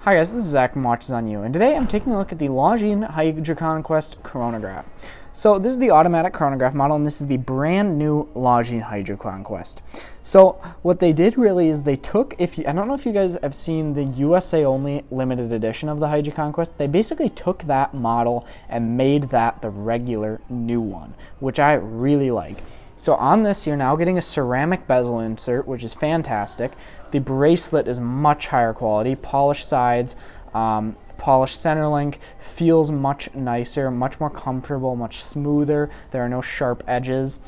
Hi guys, this is Zach from Watches on You, and today I'm taking a look at the Longines HydroConquest Chronograph. So this is the automatic chronograph model, and this is the brand new Longines HydroConquest. So what they did really is they took, I don't know if you guys have seen the USA only limited edition of the HydroConquest, they basically took that model and made that the regular new one, which I really like. So on this, you're now getting a ceramic bezel insert, which is fantastic. The bracelet is much higher quality, polished sides, polished center link, feels much nicer, much more comfortable, much smoother. There are no sharp edges.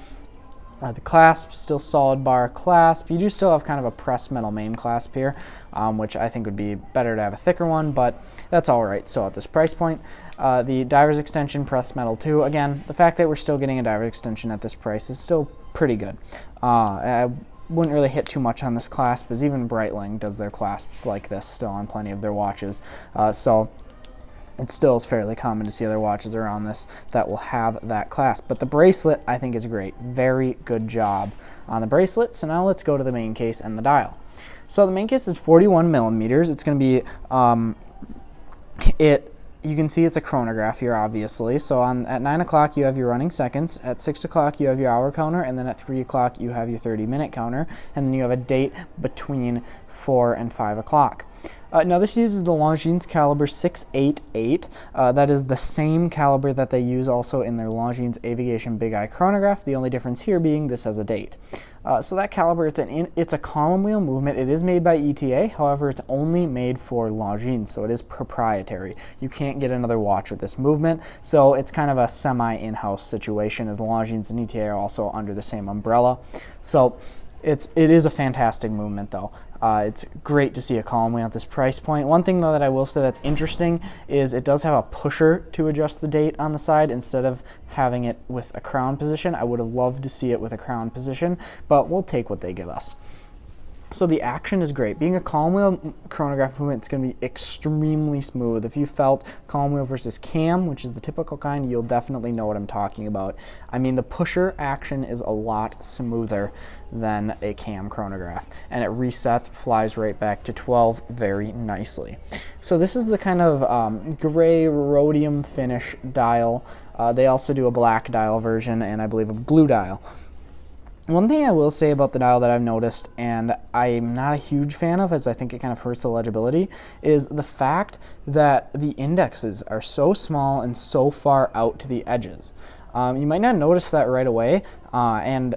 The clasp, still solid bar clasp. You do still have kind of a pressed metal main clasp here, which I think would be better to have a thicker one, but that's all right. So at this price point, the diver's extension pressed metal too. Again, the fact that we're still getting a diver's extension at this price is still pretty good. I wouldn't really hit too much on this clasp, as even Breitling does their clasps like this still on plenty of their watches. So it still is fairly common to see other watches around this that will have that clasp. But the bracelet, I think, is great. Very good job on the bracelet. So now let's go to the main case and the dial. So the main case is 41 millimeters. It's going to be, you can see it's a chronograph here, obviously. So at 9 o'clock, you have your running seconds. At 6 o'clock, you have your hour counter. And then at 3 o'clock, you have your 30-minute counter. And then you have a date between 4 and 5 o'clock. Now this uses the Longines caliber 688. That is the same caliber that they use also in their Longines Aviation Big Eye chronograph. The only difference here being this has a date. So that caliber, it's a column wheel movement. It is made by ETA, however, it's only made for Longines, so it is proprietary. You can't get another watch with this movement, so it's kind of a semi-in-house situation, as Longines and ETA are also under the same umbrella. So it is a fantastic movement, though. It's great to see a column wheel at this price point. One thing, though, that I will say that's interesting is it does have a pusher to adjust the date on the side instead of having it with a crown position. I would have loved to see it with a crown position, but we'll take what they give us. So the action is great. Being a column wheel chronograph movement, it's going to be extremely smooth. If you felt column wheel versus cam, which is the typical kind, you'll definitely know what I'm talking about. I mean, the pusher action is a lot smoother than a cam chronograph, and it resets, flies right back to 12 very nicely. So this is the kind of gray rhodium finish dial. They also do a black dial version and I believe a blue dial. One thing I will say about the dial that I've noticed, and I'm not a huge fan of, as I think it kind of hurts the legibility, is the fact that the indexes are so small and so far out to the edges. You might not notice that right away, and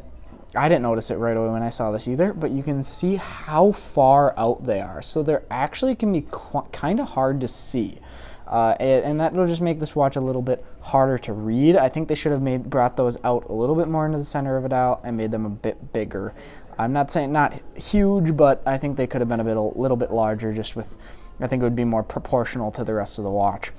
I didn't notice it right away when I saw this either, but you can see how far out they are. So they actually can be kind of hard to see. And that will just make this watch a little bit harder to read. I think they should have brought those out a little bit more into the center of a dial and made them a bit bigger. I'm not saying not huge, but I think they could have been a little bit larger, just with, I think it would be more proportional to the rest of the watch.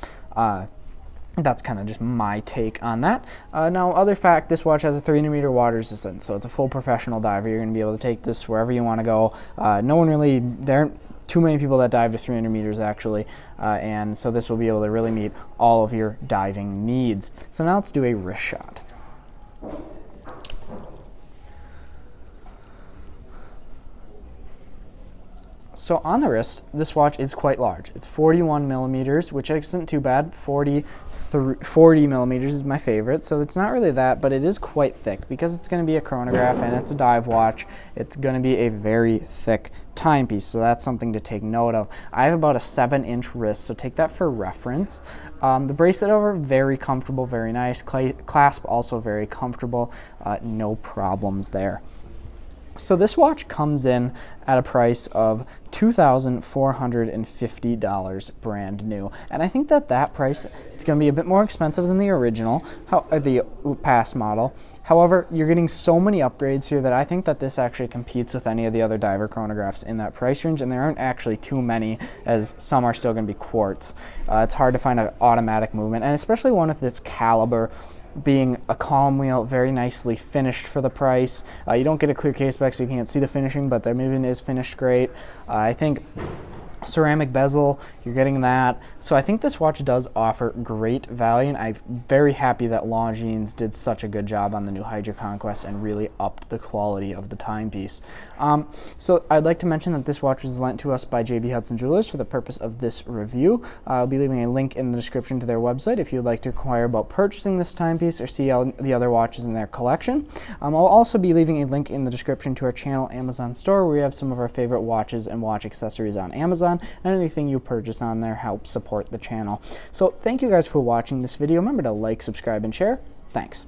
That's kind of just my take on that. Now, other fact, this watch has a 300-meter water resistance, so it's a full professional diver. You're going to be able to take this wherever you want to go. There aren't too many people that dive to 300 meters actually, and so this will be able to really meet all of your diving needs. So now let's do a wrist shot. So on the wrist, this watch is quite large. It's 41 millimeters, which isn't too bad. 40 millimeters is my favorite, so it's not really that, but it is quite thick because it's going to be a chronograph and it's a dive watch. It's going to be a very thick timepiece, so that's something to take note of. I have about a 7-inch wrist, so take that for reference. The bracelet over, very comfortable, very nice. Clasp also very comfortable, no problems there. So this watch comes in at a price of $2,450 brand new. And I think that price, it's going to be a bit more expensive than the original, the past model. However, you're getting so many upgrades here that I think that this actually competes with any of the other diver chronographs in that price range, and there aren't actually too many, as some are still going to be quartz. It's hard to find an automatic movement, and especially one of this caliber, being a column wheel, very nicely finished for the price. You don't get a clear case back, so you can't see the finishing, but the movement is finished great. I think ceramic bezel, you're getting that. So I think this watch does offer great value, and I'm very happy that Longines did such a good job on the new HydroConquest and really upped the quality of the timepiece. So I'd like to mention that this watch was lent to us by JB Hudson Jewelers for the purpose of this review. I'll be leaving a link in the description to their website if you'd like to inquire about purchasing this timepiece or see all the other watches in their collection. I'll also be leaving a link in the description to our channel Amazon store, where we have some of our favorite watches and watch accessories on Amazon, and anything you purchase on there helps support the channel. So thank you guys for watching this video. Remember to like, subscribe, and share. Thanks.